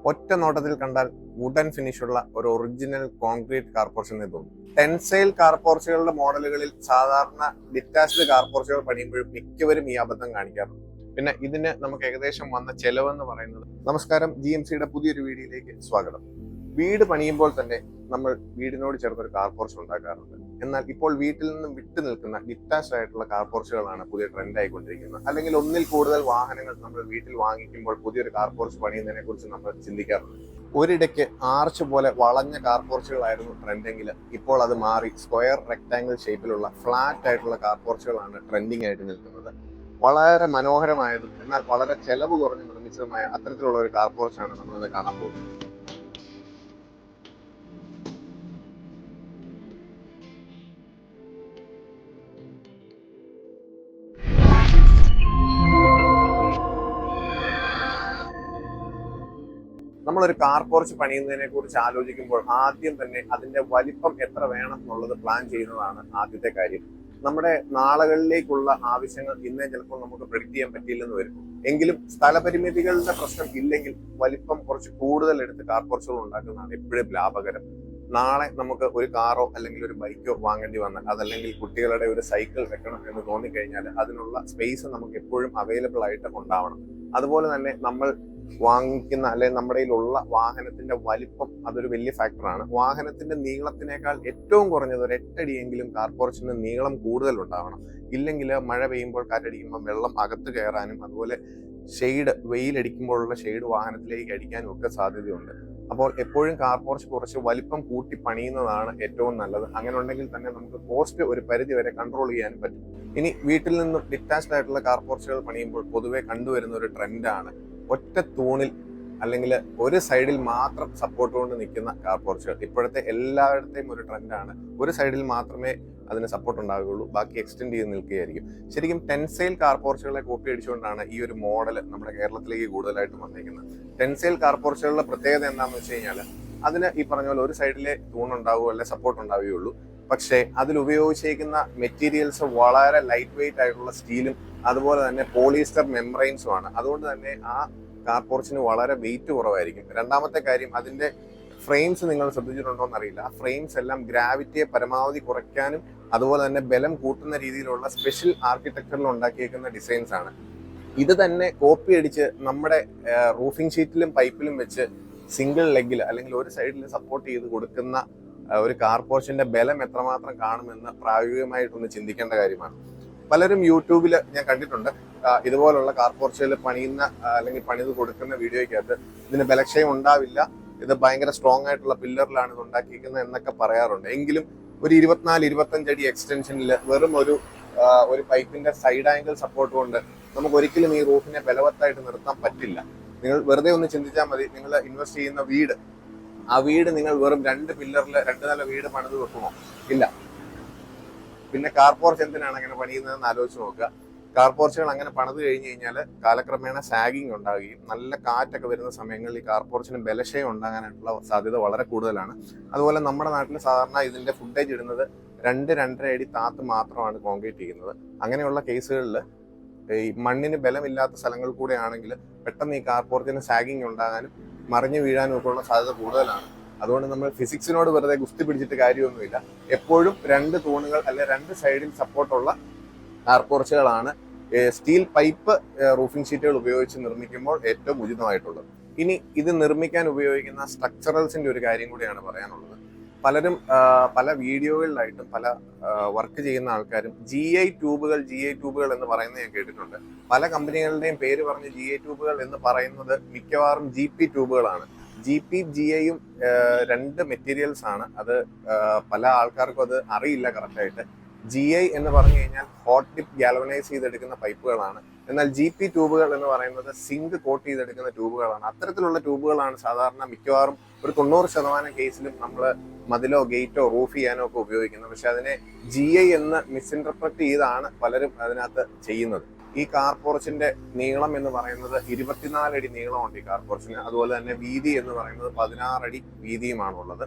ഒറ്റ നോട്ടത്തിൽ കണ്ടാൽ വുഡൻ ഫിനിഷുള്ള ഒരു ഒറിജിനൽ കോൺക്രീറ്റ് കാർ പോർച്ച് എന്ന് തോന്നും. ടെൻസൈൽ കാർ പോർച്ചുകളുടെ മോഡലുകളിൽ സാധാരണ ഡിറ്റാച്ച്ഡ് കാർ പോർച്ചുകൾ പണിയുമ്പോഴും മിക്കവരും ഈ അബദ്ധം കാണിക്കാറുണ്ട്. പിന്നെ ഇതിന് നമുക്ക് ഏകദേശം വന്ന ചെലവെന്ന് പറയുന്നത്. നമസ്കാരം, GMCയുടെ പുതിയൊരു വീഡിയോയിലേക്ക് സ്വാഗതം. വീട് പണിയുമ്പോൾ തന്നെ നമ്മൾ വീടിനോട് ചേർന്നൊരു കാർ പോർച്ച് ഉണ്ടാക്കാറുണ്ട്. എന്നാൽ ഇപ്പോൾ വീട്ടിൽ നിന്നും വിട്ടു നിൽക്കുന്ന ഡിറ്റാച്ച്ഡ് ആയിട്ടുള്ള കാർ പോർച്ചുകളാണ് പുതിയ ട്രെൻഡ് ആയിക്കൊണ്ടിരിക്കുന്നത്. അല്ലെങ്കിൽ ഒന്നിൽ കൂടുതൽ വാഹനങ്ങൾ നമ്മൾ വീട്ടിൽ വാങ്ങിക്കുമ്പോൾ പുതിയൊരു കാർ പോർച്ച് പണിയുന്നതിനെ കുറിച്ച് നമ്മൾ ചിന്തിക്കാറുണ്ട്. ഒരിടയ്ക്ക് ആർച്ച് പോലെ വളഞ്ഞ കാർ പോർച്ചുകളായിരുന്നു ട്രെൻഡെങ്കിൽ ഇപ്പോൾ അത് മാറി സ്ക്വയർ റെക്ടാംഗിൾ ഷേപ്പിലുള്ള ഫ്ലാറ്റ് ആയിട്ടുള്ള കാർ പോർച്ചുകളാണ് ട്രെൻഡിങ് ആയിട്ട് നിൽക്കുന്നത്. വളരെ മനോഹരമായതും എന്നാൽ വളരെ ചെലവ് കുറഞ്ഞ് നിർമ്മിച്ചതുമായ അത്തരത്തിലുള്ള ഒരു കാർ പോർച്ചാണ് നമ്മളിത് കാണാൻ പോകുന്നത്. നമ്മളൊരു കാർ പോർച്ച് പണിയുന്നതിനെ കുറിച്ച് ആലോചിക്കുമ്പോൾ ആദ്യം തന്നെ അതിന്റെ വലിപ്പം എത്ര വേണം എന്നുള്ളത് പ്ലാൻ ചെയ്യുന്നതാണ് ആദ്യത്തെ കാര്യം. നമ്മുടെ നാളുകളിലേക്കുള്ള ആവശ്യങ്ങൾ ഇന്നേ ചിലപ്പോൾ നമുക്ക് പ്രെഡിക്റ്റ് ചെയ്യാൻ പറ്റിയില്ലെന്ന് വരും. എങ്കിലും സ്ഥലപരിമിതികളുടെ പ്രശ്നം ഇല്ലെങ്കിൽ വലിപ്പം കുറച്ച് കൂടുതൽ എടുത്ത് കാർ പോർച്ചുകൾ ഉണ്ടാക്കുന്നതാണ് എപ്പോഴും ലാഭകരം. നാളെ നമുക്ക് ഒരു കാറോ അല്ലെങ്കിൽ ഒരു ബൈക്കോ വാങ്ങേണ്ടി വന്നാൽ, അതല്ലെങ്കിൽ കുട്ടികളുടെ ഒരു സൈക്കിൾ വെക്കണം എന്ന് തോന്നിക്കഴിഞ്ഞാൽ അതിനുള്ള സ്പേസ് നമുക്ക് എപ്പോഴും അവൈലബിൾ ആയിട്ട് ഉണ്ടാവണം. അതുപോലെ തന്നെ നമ്മൾ വാങ്ങിക്കുന്ന അല്ലെങ്കിൽ നമ്മുടെ കയ്യിലുള്ള വാഹനത്തിന്റെ വലിപ്പം അതൊരു വലിയ ഫാക്ടറാണ്. വാഹനത്തിന്റെ നീളത്തിനേക്കാൾ ഏറ്റവും കുറഞ്ഞത് ഒരു 8 അടിയെങ്കിലും കാർ പോർച്ചിന് നീളം കൂടുതൽ ഉണ്ടാവണം. ഇല്ലെങ്കിൽ മഴ പെയ്യുമ്പോൾ കാറ്റടിക്കുമ്പോൾ വെള്ളം അകത്ത് കയറാനും അതുപോലെ ഷെയ്ഡ് വെയിലടിക്കുമ്പോഴുള്ള ഷെയ്ഡ് വാഹനത്തിലേക്ക് അടിക്കാനും ഒക്കെ സാധ്യതയുണ്ട്. അപ്പോൾ എപ്പോഴും കാർ പോർച്ച് കുറച്ച് വലിപ്പം കൂട്ടി പണിയുന്നതാണ് ഏറ്റവും നല്ലത്. അങ്ങനെ ഉണ്ടെങ്കിൽ തന്നെ നമുക്ക് കോസ്റ്റ് ഒരു പരിധി വരെ കൺട്രോൾ ചെയ്യാനും പറ്റും. ഇനി വീട്ടിൽ നിന്നും ഡിറ്റാച്ച്ഡ് ആയിട്ടുള്ള കാർ പോർച്ചുകൾ പണിയുമ്പോൾ പൊതുവെ കണ്ടുവരുന്ന ഒരു ട്രെൻഡാണ് ഒറ്റ തൂണിൽ അല്ലെങ്കിൽ ഒരു സൈഡിൽ മാത്രം സപ്പോർട്ട് കൊണ്ട് നിൽക്കുന്ന കാർ പോർച്ചുകൾ. ഇപ്പോഴത്തെ എല്ലായിടത്തെയും ഒരു ട്രെൻഡാണ്. ഒരു സൈഡിൽ മാത്രമേ അതിന് സപ്പോർട്ട് ഉണ്ടാകുകയുള്ളൂ, ബാക്കി എക്സ്റ്റെൻഡ് ചെയ്ത് നിൽക്കുകയായിരിക്കും. ശരിക്കും ടെൻസൈൽ കാർ പോർച്ചുകളെ കോപ്പി അടിച്ചുകൊണ്ടാണ് ഈ ഒരു മോഡൽ നമ്മുടെ കേരളത്തിലേക്ക് കൂടുതലായിട്ട് വന്നിരിക്കുന്നത്. ടെൻസൈൽ കാർ പോർച്ചുകളുടെ പ്രത്യേകത എന്താണെന്ന് വെച്ച് കഴിഞ്ഞാൽ അതിന് ഈ പറഞ്ഞ പോലെ ഒരു സൈഡിലെ തൂണുണ്ടാവുകയോ അല്ലെ സപ്പോർട്ട് ഉണ്ടാവുകയുള്ളൂ. പക്ഷേ അതിൽ ഉപയോഗിച്ചിരിക്കുന്ന മെറ്റീരിയൽസ് വളരെ ലൈറ്റ് വെയിറ്റ് ആയിട്ടുള്ള സ്റ്റീലും അതുപോലെ തന്നെ പോളിസ്റ്റർ മെംബ്രെയിൻസും ആണ്. അതുകൊണ്ട് തന്നെ ആ കാർ പോർച്ചിന് വളരെ വെയിറ്റ് കുറവായിരിക്കും. രണ്ടാമത്തെ കാര്യം, അതിന്റെ ഫ്രെയിംസ് നിങ്ങൾ ശ്രദ്ധിച്ചിട്ടുണ്ടോ എന്നറിയില്ല. ആ ഫ്രെയിംസ് എല്ലാം ഗ്രാവിറ്റിയെ പരമാവധി കുറയ്ക്കാനും അതുപോലെ തന്നെ ബലം കൂട്ടുന്ന രീതിയിലുള്ള സ്പെഷ്യൽ ആർക്കിടെക്ചറിൽ ഉണ്ടാക്കിയേക്കുന്ന ഡിസൈൻസ് ആണ്. ഇത് തന്നെ കോപ്പി അടിച്ച് നമ്മുടെ റൂഫിംഗ് ഷീറ്റിലും പൈപ്പിലും വെച്ച് സിംഗിൾ ലെഗിൽ അല്ലെങ്കിൽ ഒരു സൈഡിൽ സപ്പോർട്ട് ചെയ്ത് കൊടുക്കുന്ന ഒരു കാർ പോർച്ചിന്റെ ബലം എത്രമാത്രം കാണുമെന്ന് പ്രായോഗികമായിട്ടൊന്ന് ചിന്തിക്കേണ്ട കാര്യമാണ്. പലരും യൂട്യൂബിൽ ഞാൻ കണ്ടിട്ടുണ്ട് ഇതുപോലുള്ള കാർ പോർച്ചുകൾ പണിയുന്ന അല്ലെങ്കിൽ പണിത് കൊടുക്കുന്ന വീഡിയോയ്ക്കകത്ത് ഇതിന് ബലക്ഷയം ഉണ്ടാവില്ല, ഇത് ഭയങ്കര സ്ട്രോങ് ആയിട്ടുള്ള പില്ലറിലാണ് ഇത് ഉണ്ടാക്കിയിരിക്കുന്നത് എന്നൊക്കെ പറയാറുണ്ട്. എങ്കിലും ഒരു 24-25 അടി എക്സ്റ്റൻഷനിൽ വെറും ഒരു പൈപ്പിന്റെ സൈഡ് ആംഗിൾ സപ്പോർട്ട് കൊണ്ട് നമുക്ക് ഒരിക്കലും ഈ റൂഫിനെ ബലവത്തായിട്ട് നിർത്താൻ പറ്റില്ല. നിങ്ങൾ വെറുതെ ഒന്ന് ചിന്തിച്ചാൽ മതി. നിങ്ങൾ ഇൻവെസ്റ്റ് ചെയ്യുന്ന വീട്, ആ വീട് നിങ്ങൾ വെറും 2 പില്ലറിൽ 2 നില വീട് പണിത് വെക്കുമോ? ഇല്ല. പിന്നെ കാർ പോർച്ച് എന്തിനാണ് അങ്ങനെ പണിയുന്നതെന്ന് ആലോചിച്ച് നോക്കുക. കാർ പോർച്ചുകൾ അങ്ങനെ പണിത് കഴിഞ്ഞ് കഴിഞ്ഞാൽ കാലക്രമേണ സാഗിങ് ഉണ്ടാകുകയും നല്ല കാറ്റൊക്കെ വരുന്ന സമയങ്ങളിൽ ഈ കാർ പോർച്ചിന് ബലക്ഷയം ഉണ്ടാകാനായിട്ടുള്ള സാധ്യത വളരെ കൂടുതലാണ്. അതുപോലെ നമ്മുടെ നാട്ടിൽ സാധാരണ ഇതിന്റെ ഫുട്ടേജ് ഇടുന്നത് 2-2.5 അടി താത്ത് മാത്രമാണ് കോൺക്രീറ്റ് ചെയ്യുന്നത്. അങ്ങനെയുള്ള കേസുകളിൽ ഈ മണ്ണിന് ബലമില്ലാത്ത സ്ഥലങ്ങൾ കൂടെ ആണെങ്കിൽ പെട്ടെന്ന് ഈ കാർ പോർച്ചിന് സാഗിങ് ഉണ്ടാകാനും മറിഞ്ഞു വീഴാനും ഒക്കെ ഉള്ള സാധ്യത കൂടുതലാണ്. അതുകൊണ്ട് നമ്മൾ ഫിസിക്സിനോട് വെറുതെ ഗുസ്തി പിടിച്ചിട്ട് കാര്യമൊന്നുമില്ല. എപ്പോഴും 2 തൂണുകൾ അല്ലെ 2 സൈഡിൽ സപ്പോർട്ടുള്ള കാർ പോർച്ചുകളാണ് സ്റ്റീൽ പൈപ്പ് റൂഫിംഗ് ഷീറ്റുകൾ ഉപയോഗിച്ച് നിർമ്മിക്കുമ്പോൾ ഏറ്റവും ഉചിതമായിട്ടുള്ളത്. ഇനി ഇത് നിർമ്മിക്കാൻ ഉപയോഗിക്കുന്ന സ്ട്രക്ചറൽസിന്റെ ഒരു കാര്യം കൂടിയാണ് പറയാനുള്ളത്. പലരും പല വീഡിയോകളിലായിട്ടും പല വർക്ക് ചെയ്യുന്ന ആൾക്കാരും GI ട്യൂബുകൾ എന്ന് പറയുന്നത് ഞാൻ കേട്ടിട്ടുണ്ട്. പല കമ്പനികളുടെയും പേര് പറഞ്ഞ് GI ട്യൂബുകൾ എന്ന് പറയുന്നത് മിക്കവാറും GP ട്യൂബുകളാണ്. GP GIയും 2 മെറ്റീരിയൽസ് ആണ്. അത് പല ആൾക്കാർക്കും അത് അറിയില്ല കറക്റ്റായിട്ട്. GI എന്ന് പറഞ്ഞു കഴിഞ്ഞാൽ ഹോട്ട് ടിപ്പ് ഗാൽവനൈസ് ചെയ്തെടുക്കുന്ന പൈപ്പുകളാണ്. എന്നാൽ GP ട്യൂബുകൾ എന്ന് പറയുന്നത് സിങ്ക് കോട്ട് ചെയ്തെടുക്കുന്ന ട്യൂബുകളാണ്. അത്തരത്തിലുള്ള ട്യൂബുകളാണ് സാധാരണ മിക്കവാറും ഒരു 90% കേസിലും നമ്മൾ മതിലോ ഗേറ്റോ റൂഫ് ചെയ്യാനോ ഒക്കെ ഉപയോഗിക്കുന്നത്. പക്ഷെ അതിനെ GI എന്ന് മിസ്ഇന്റർപ്രറ്റ് ചെയ്താണ് പലരും അതിനകത്ത് ചെയ്യുന്നത്. ഈ കാർ പോർച്ചിന്റെ നീളം എന്ന് പറയുന്നത് 24 അടി നീളമുണ്ട് ഈ കാർ പോർച്ചിന്. അതുപോലെ തന്നെ വീതി എന്ന് പറയുന്നത് 16 അടി വീതിയുമാണുള്ളത്.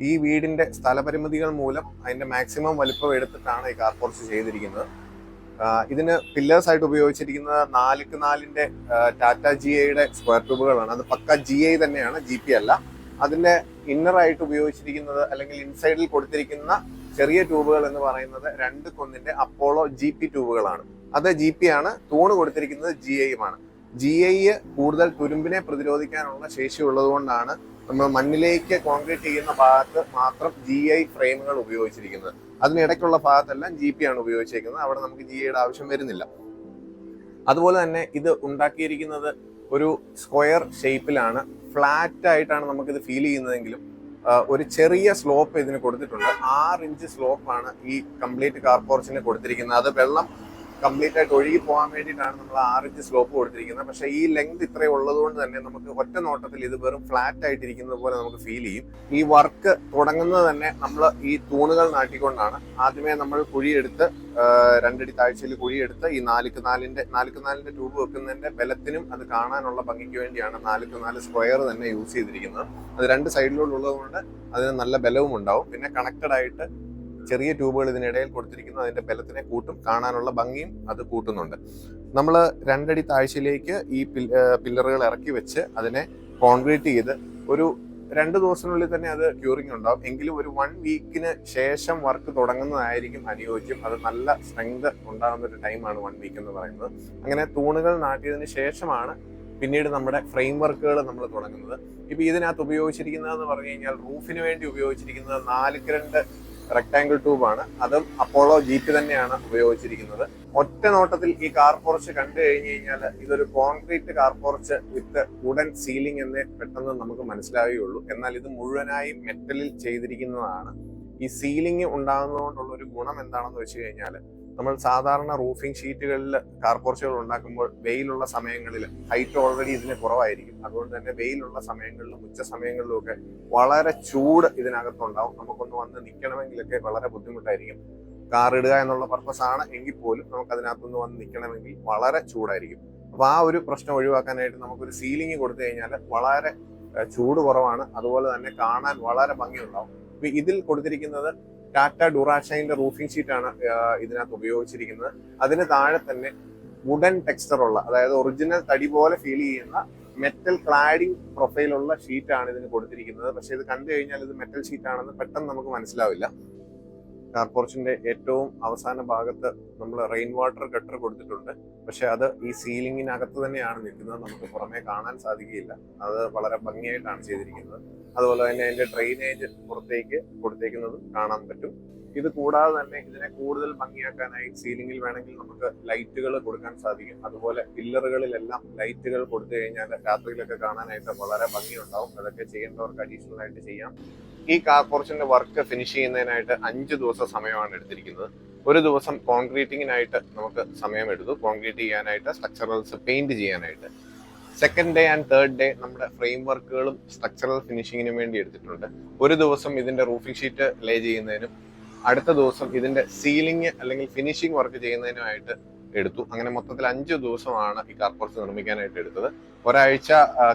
ഈ വീടിന്റെ സ്ഥലപരിമിതികൾ മൂലം അതിന്റെ മാക്സിമം വലിപ്പം എടുത്തിട്ടാണ് ഈ കാർ പോർച്ച് ചെയ്തിരിക്കുന്നത്. ഇതിന് പില്ലേഴ്സ് ആയിട്ട് ഉപയോഗിച്ചിരിക്കുന്നത് 4x4 ടാറ്റ GIയുടെ സ്ക്വയർ ട്യൂബുകളാണ്. അത് പക്ക GI തന്നെയാണ്, GP അല്ല. അതിന്റെ ഇന്നറായിട്ട് ഉപയോഗിച്ചിരിക്കുന്നത് അല്ലെങ്കിൽ ഇൻസൈഡിൽ കൊടുത്തിരിക്കുന്ന ചെറിയ ട്യൂബുകൾ എന്ന് പറയുന്നത് 2x1 അപ്പോളോ GP ട്യൂബുകളാണ്. അത് GP ആണ്. തൂണ് കൊടുത്തിരിക്കുന്നത് GIയുമാണ്. GI കൂടുതൽ തുരുമ്പിനെ പ്രതിരോധിക്കാനുള്ള ശേഷി ഉള്ളതുകൊണ്ടാണ് നമ്മൾ മണ്ണിലേക്ക് കോൺക്രീറ്റ് ചെയ്യുന്ന ഭാഗത്ത് മാത്രം GI ഫ്രെയിമുകൾ ഉപയോഗിച്ചിരിക്കുന്നത്. അതിനിടയ്ക്കുള്ള ഭാഗത്തെല്ലാം GP ആണ് ഉപയോഗിച്ചിരിക്കുന്നത്. അവിടെ നമുക്ക് GIയുടെ ആവശ്യം വരുന്നില്ല. അതുപോലെ തന്നെ ഇത് ഉണ്ടാക്കിയിരിക്കുന്നത് ഒരു സ്ക്വയർ ഷേപ്പിലാണ്. ഫ്ലാറ്റ് ആയിട്ടാണ് നമുക്കിത് ഫീൽ ചെയ്യുന്നതെങ്കിലും ഒരു ചെറിയ സ്ലോപ്പ് ഇതിന് കൊടുത്തിട്ടുണ്ട്. 6 ഇഞ്ച് സ്ലോപ്പാണ് ഈ കംപ്ലീറ്റ് കാർ പോർച്ചിന് കൊടുത്തിരിക്കുന്നത്. അത് വെള്ളം കംപ്ലീറ്റ് ആയിട്ട് ഒഴുകി പോകാൻ വേണ്ടിയിട്ടാണ് നമ്മൾ 6 ഇഞ്ച് സ്ലോപ്പ് കൊടുത്തിരിക്കുന്നത്. പക്ഷേ ഈ ലെങ്ത് ഇത്രയും ഉള്ളതുകൊണ്ട് തന്നെ നമുക്ക് ഒറ്റ നോട്ടത്തിൽ ഇത് വെറും ഫ്ലാറ്റ് ആയിട്ടിരിക്കുന്നത് പോലെ നമുക്ക് ഫീൽ ചെയ്യും. ഈ വർക്ക് തുടങ്ങുന്നത് തന്നെ നമ്മൾ ഈ തൂണുകൾ നാട്ടിക്കൊണ്ടാണ്. ആദ്യമേ നമ്മൾ കുഴിയെടുത്ത് 2 അടി താഴ്ചയിൽ കുഴിയെടുത്ത് ഈ 4x4 ട്യൂബ് വെക്കുന്നതിന്റെ ബലത്തിനും അത് കാണാനുള്ള ഭംഗിക്ക് വേണ്ടിയാണ് 4x4 സ്ക്വയർ തന്നെ യൂസ് ചെയ്തിരിക്കുന്നത്. അത് 2 സൈഡിലുള്ളത് കൊണ്ട് അതിന് നല്ല ബലവും ഉണ്ടാവും. പിന്നെ കണക്റ്റഡ് ആയിട്ട് ചെറിയ ട്യൂബുകൾ ഇതിനിടയിൽ കൊടുത്തിരിക്കുന്നു. അതിന്റെ ബലത്തിനെ കൂട്ടും, കാണാനുള്ള ഭംഗിയും അത് കൂട്ടുന്നുണ്ട്. നമ്മൾ 2 അടി താഴ്ചയിലേക്ക് ഈ പില്ലറുകൾ ഇറക്കി വെച്ച് അതിനെ കോൺക്രീറ്റ് ചെയ്ത് ഒരു 2 ദിവസത്തിനുള്ളിൽ തന്നെ അത് ക്യൂറിംഗ് ഉണ്ടാവും. എങ്കിലും ഒരു 1 വീക്കിന് ശേഷം വർക്ക് തുടങ്ങുന്നതായിരിക്കും അനുയോജ്യം. അത് നല്ല സ്ട്രെങ്ത് ഉണ്ടാകുന്ന ഒരു ടൈമാണ് 1 വീക്ക് എന്ന് പറയുന്നത്. അങ്ങനെ തൂണുകൾ നാട്ടിയതിന് ശേഷമാണ് പിന്നീട് നമ്മുടെ ഫ്രെയിം വർക്കുകൾ നമ്മൾ തുടങ്ങുന്നത്. ഇപ്പൊ ഇതിനകത്ത് ഉപയോഗിച്ചിരിക്കുന്നതെന്ന് പറഞ്ഞു കഴിഞ്ഞാൽ റൂഫിന് വേണ്ടി ഉപയോഗിച്ചിരിക്കുന്നത് 4x2 റെക്ടാങ്കിൾ ട്യൂബാണ്. അതും അപ്പോളോ GP തന്നെയാണ് ഉപയോഗിച്ചിരിക്കുന്നത്. ഒറ്റ നോട്ടത്തിൽ ഈ കാർ പോർച്ച് കണ്ടു കഴിഞ്ഞു കഴിഞ്ഞാൽ ഇതൊരു കോൺക്രീറ്റ് കാർ പോർച്ച് വിത്ത് വുഡൻ സീലിംഗ് എന്നേ പെട്ടെന്ന് നമുക്ക് മനസ്സിലാവുകയുള്ളൂ. എന്നാൽ ഇത് മുഴുവനായും മെറ്റലിൽ ചെയ്തിരിക്കുന്നതാണ്. ഈ സീലിംഗ് ഉണ്ടാകുന്നതുകൊണ്ടുള്ള ഒരു ഗുണം എന്താണെന്ന് വെച്ച് കഴിഞ്ഞാൽ നമ്മൾ സാധാരണ റൂഫിംഗ് ഷീറ്റുകളിൽ കാർ പോർച്ചുകൾ ഉണ്ടാക്കുമ്പോൾ വെയിലുള്ള സമയങ്ങളിൽ ഹൈറ്റ് ഓൾറെഡി ഇതിന് കുറവായിരിക്കും. അതുകൊണ്ട് തന്നെ വെയിലുള്ള സമയങ്ങളിലും ഉച്ച സമയങ്ങളിലും ഒക്കെ വളരെ ചൂട് ഇതിനകത്തുണ്ടാവും. നമുക്കൊന്ന് വന്ന് നിൽക്കണമെങ്കിലൊക്കെ വളരെ ബുദ്ധിമുട്ടായിരിക്കും. കാർ ഇടുക എന്നുള്ള പർപ്പസ് ആണ് എങ്കിൽ പോലും നമുക്ക് അതിനകത്തൊന്ന് വന്ന് നിൽക്കണമെങ്കിൽ വളരെ ചൂടായിരിക്കും. അപ്പൊ ആ ഒരു പ്രശ്നം ഒഴിവാക്കാനായിട്ട് നമുക്കൊരു സീലിംഗ് കൊടുത്തു കഴിഞ്ഞാൽ വളരെ ചൂട് കുറവാണ്. അതുപോലെ തന്നെ കാണാൻ വളരെ ഭംഗിയുണ്ടാവും. ഇപ്പൊ ഇതിൽ കൊടുത്തിരിക്കുന്നത് ടാറ്റ ഡുറാഷൈന്റെ റൂഫിംഗ് ഷീറ്റാണ് ഇതിനകത്ത് ഉപയോഗിച്ചിരിക്കുന്നത്. അതിന് താഴെ തന്നെ വുഡൻ ടെക്സ്ചർ ഉള്ള, അതായത് ഒറിജിനൽ തടി പോലെ ഫീൽ ചെയ്യുന്ന മെറ്റൽ ക്ലാഡിംഗ് പ്രൊഫൈലുള്ള ഷീറ്റാണ് ഇതിന് കൊടുത്തിരിക്കുന്നത്. പക്ഷെ ഇത് കണ്ടു കഴിഞ്ഞാൽ ഇത് മെറ്റൽ ഷീറ്റ് ആണെന്ന് പെട്ടെന്ന് നമുക്ക് മനസ്സിലാവില്ല. കാർ പോർച്ചിന്റെ ഏറ്റവും അവസാന ഭാഗത്ത് നമ്മൾ റെയിൻ വാട്ടർ ഗട്ടർ കൊടുത്തിട്ടുണ്ട്. പക്ഷെ അത് ഈ സീലിംഗിനകത്ത് തന്നെയാണ് നിൽക്കുന്നത്. നമുക്ക് പുറമേ കാണാൻ സാധിക്കുകയില്ല. അത് വളരെ ഭംഗിയായിട്ടാണ് ചെയ്തിരിക്കുന്നത്. അതുപോലെ തന്നെ അതിന്റെ ഡ്രെയിനേജ് പുറത്തേക്ക് കൊടുത്തേക്കുന്നതും കാണാൻ പറ്റും. ഇത് കൂടാതെ തന്നെ ഇതിനെ കൂടുതൽ ഭംഗിയാക്കാനായി സീലിംഗിൽ വേണമെങ്കിൽ നമുക്ക് ലൈറ്റുകൾ കൊടുക്കാൻ സാധിക്കും. അതുപോലെ പില്ലറുകളിലെല്ലാം ലൈറ്റുകൾ കൊടുത്തു കഴിഞ്ഞാൽ രാത്രിയിലൊക്കെ കാണാനായിട്ട് വളരെ ഭംഗിയുണ്ടാവും. അതൊക്കെ ചെയ്യേണ്ടവർക്ക് അഡീഷണൽ ആയിട്ട് ചെയ്യാം. ഈ കാർ പോർച്ചിന്റെ വർക്ക് ഫിനിഷ് ചെയ്യുന്നതിനായിട്ട് 5 ദിവസം സമയമാണ് എടുത്തിരിക്കുന്നത്. ഒരു ദിവസം കോൺക്രീറ്റിങ്ങിനായിട്ട് നമുക്ക് സമയമെടുത്തു, കോൺക്രീറ്റ് ചെയ്യാനായിട്ട്, സ്ട്രക്ചറൽസ് പെയിന്റ് ചെയ്യാനായിട്ട്. Second day and third day നമ്മുടെ ഫ്രെയിം വർക്കുകളും സ്ട്രക്ചറൽ ഫിനിഷിങ്ങിനും വേണ്ടി എടുത്തിട്ടുണ്ട്. ഒരു ദിവസം ഇതിന്റെ റൂഫിംഗ് ഷീറ്റ് ലേ ചെയ്യുന്നതിനും അടുത്ത ദിവസം ഇതിന്റെ സീലിംഗ് അല്ലെങ്കിൽ ഫിനിഷിംഗ് വർക്ക് ചെയ്യുന്നതിനുമായിട്ട് എടുത്തു. അങ്ങനെ മൊത്തത്തിൽ 5 ദിവസമാണ് ഈ കാർ പോർച്ച് നിർമ്മിക്കാനായിട്ട് എടുത്തത്. ഒരാഴ്ച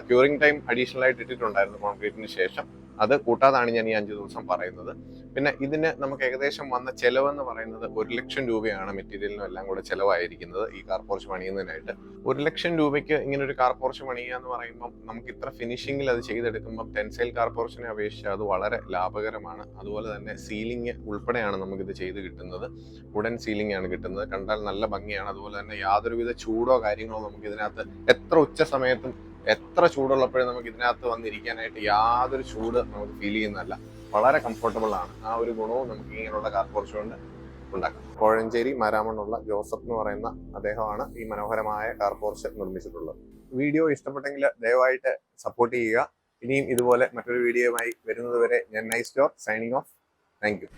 ക്യൂറിംഗ് ടൈം അഡീഷണൽ ആയിട്ട് ഇട്ടിട്ടുണ്ടായിരുന്നു കോൺക്രീറ്റിന് ശേഷം. അത് കൂട്ടാതാണ് ഞാൻ ഈ 5 ദിവസം പറയുന്നത്. പിന്നെ ഇതിന് നമുക്ക് ഏകദേശം വന്ന ചെലവെന്ന് പറയുന്നത് 1 ലക്ഷം രൂപയാണ് മെറ്റീരിയലിനും എല്ലാം കൂടെ ചെലവായിരിക്കുന്നത് ഈ കാർ പോർച്ച് പണിയുന്നതിനായിട്ട്. 1 ലക്ഷം രൂപയ്ക്ക് ഇങ്ങനെ ഒരു കാർ പോർച്ച് പണിയുക എന്ന് പറയുമ്പോൾ നമുക്ക് ഇത്ര ഫിനിഷിംഗിൽ അത് ചെയ്തെടുക്കുമ്പോൾ ടെൻസൈൽ കാർ പോർച്ചിനെ അപേക്ഷിച്ച് അത് വളരെ ലാഭകരമാണ്. അതുപോലെ തന്നെ സീലിംഗ് ഉൾപ്പെടെയാണ് നമുക്കിത് ചെയ്ത് കിട്ടുന്നത്. വുഡൻ സീലിംഗ് ആണ് കിട്ടുന്നത്. കണ്ടാൽ നല്ല ഭംഗിയാണ്. അതുപോലെ തന്നെ യാതൊരുവിധ ചൂടോ കാര്യങ്ങളോ നമുക്ക് ഇതിനകത്ത് എത്ര ഉച്ച സമയത്തും എത്ര ചൂടുള്ളപ്പോഴും നമുക്ക് ഇതിനകത്ത് വന്നിരിക്കാനായിട്ട് യാതൊരു ചൂട് നമുക്ക് ഫീൽ ചെയ്യുന്നതല്ല. വളരെ കംഫർട്ടബിൾ ആണ്. ആ ഒരു ഗുണവും നമുക്ക് ഇങ്ങനെയുള്ള കാർ പോർച്ച് കൊണ്ട് ഉണ്ടാക്കാം. കോഴഞ്ചേരി മാരാമണ്ണുള്ള ജോസഫ് എന്ന് പറയുന്ന അദ്ദേഹമാണ് ഈ മനോഹരമായ കാർ പോർച്ച് നിർമ്മിച്ചിട്ടുള്ളത്. വീഡിയോ ഇഷ്ടപ്പെട്ടെങ്കിൽ ദയവായിട്ട് സപ്പോർട്ട് ചെയ്യുക. ഇനിയും ഇതുപോലെ മറ്റൊരു വീഡിയോയുമായി വരുന്നത് വരെ ഞാൻ nice store signing off. Thank you.